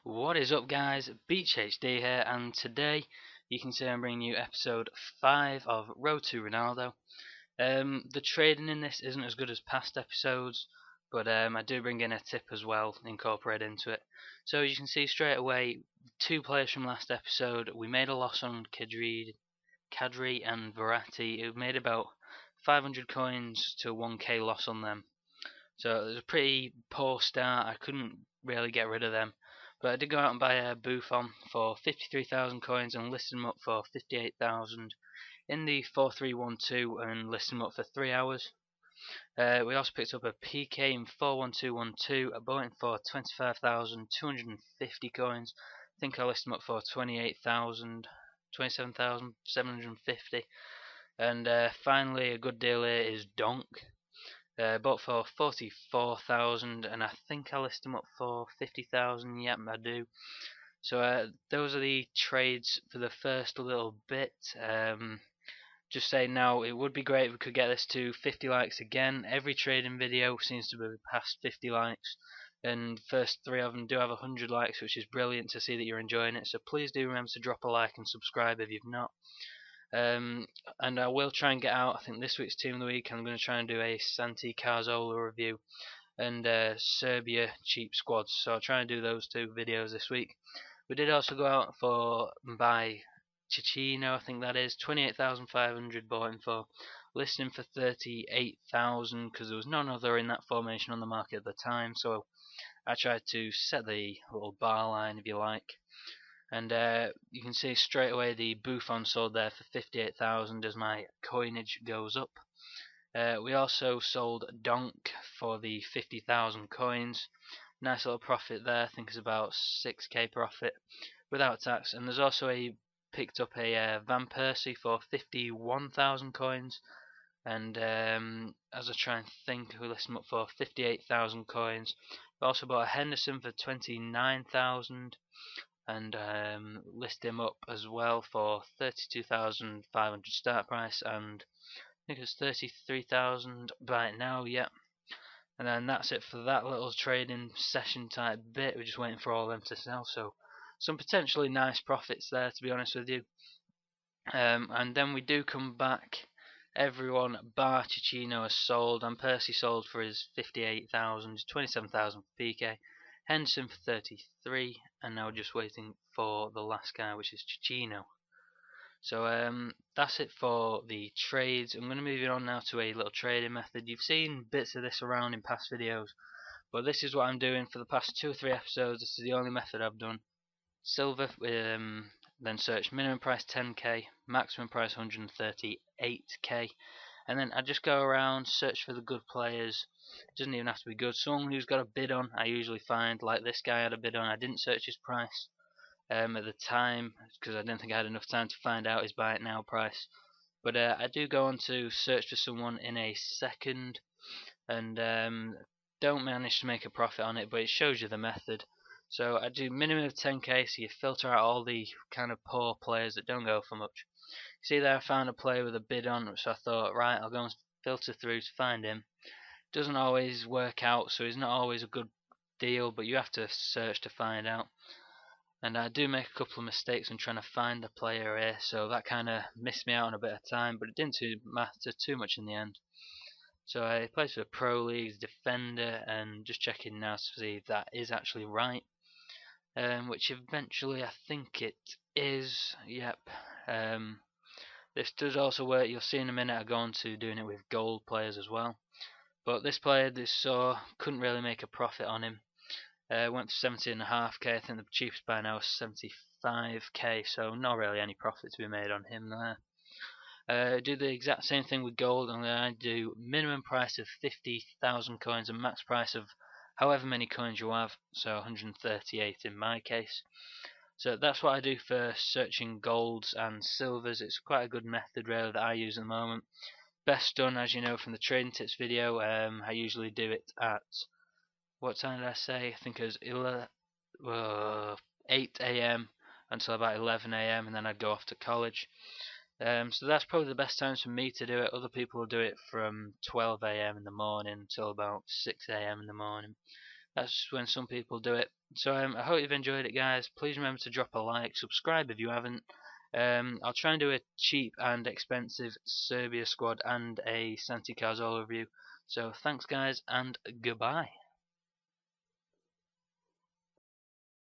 What is up, guys? Beach HD here, and today you can see I'm bringing you episode 5 of Road to Ronaldo. The trading in this isn't as good as past episodes, but I do bring in a tip as well incorporated into it. So as you can see straight away, two players from last episode, we made a loss on Kadri and Verratti. It made about 500 coins to 1k loss on them. So it was a pretty poor start. I couldn't really get rid of them. But I did go out and buy a Buffon for 53,000 coins and list them up for 58,000 in the 4-3-1-2 and list them up for 3 hours. We also picked up a PK in 4-1-2-1-2, I bought it for 25,250 coins. I think I listed them up for 27,750. And finally, a good deal here is Donk. Bought for 44,000, and I think I list them up for 50,000. Yep, I do. So those are the trades for the first little bit. Just saying now, it would be great if we could get this to 50 likes again. Every trading video seems to be past 50 likes, and first 3 of them do have 100 likes, which is brilliant to see that you're enjoying it. So please do remember to drop a like and subscribe if you've not. And I will try and get out, I think, this week's Team of the Week. I'm going to try and do a Santi Cazorla review and Serbia cheap squads. So I'll try and do those two videos this week. We did also go out for buy Cicino, I think that is 28,500 bought him for, listing for 38,000 because there was none other in that formation on the market at the time. So I tried to set the little bar line, if you like. And you can see straight away the Buffon sold there for 58,000 as my coinage goes up. We also sold Donk for the 50,000 coins. Nice little profit there. I think it's about 6k profit without tax. And there's also picked up a Van Persie for 51,000 coins. And as I try and think, we list him up for 58,000 coins. We also bought a Henderson for 29,000. And list him up as well for 32,500 start price, and I think it's 33,000 right now. Yeah, and then that's it for that little trading session type bit. We're just waiting for all of them to sell, so some potentially nice profits there, to be honest with you. And then we do come back. Everyone bar Cicino has sold, and Percy sold for his 58,000, 27,000 for PK. Henderson for 33, and now we're just waiting for the last guy, which is Cicino. So that's it for the trades. I'm going to move it on now to a little trading method. You've seen bits of this around in past videos, but this is what I'm doing for the past 2 or 3 episodes. This is the only method I've done. Silver, then search minimum price 10k, maximum price 138k, and then I just go around, search for the good players. It doesn't even have to be good. Someone who's got a bid on, I usually find, like this guy had a bid on. I didn't search his price at the time because I didn't think I had enough time to find out his buy it now price. But I do go on to search for someone in a second, and don't manage to make a profit on it, but it shows you the method. So I do minimum of 10k, so you filter out all the kind of poor players that don't go for much. See there, I found a player with a bid on, so I thought, right, I'll go and filter through to find him. Doesn't always work out, so he's not always a good deal, but you have to search to find out. And I do make a couple of mistakes when trying to find the player here, so that kind of missed me out on a bit of time, but it didn't matter too much in the end. So I played for the Pro Leagues defender, and just checking now to see if that is actually right. Which eventually I think it is. Yep. This does also work. You'll see in a minute I go on to doing it with gold players as well. But this player, couldn't really make a profit on him. Went for 70.5k. I think the cheapest buy now is 75k. So not really any profit to be made on him there. Do the exact same thing with gold, and then I do minimum price of 50,000 coins and max price of however many coins you have, so 138 in my case. So that's what I do for searching golds and silvers. It's quite a good method really that I use at the moment. Best done, as you know from the trading tips video. I usually do it at, what time did I say? I think it was 8 AM until about 11 AM, and then I'd go off to college. So that's probably the best times for me to do it. Other people will do it from 12 AM in the morning until about 6 AM in the morning. That's just when some people do it. So I hope you've enjoyed it, guys. Please remember to drop a like, subscribe if you haven't. I'll try and do a cheap and expensive Serbia squad and a Santi Cazorla review. So thanks, guys, and goodbye.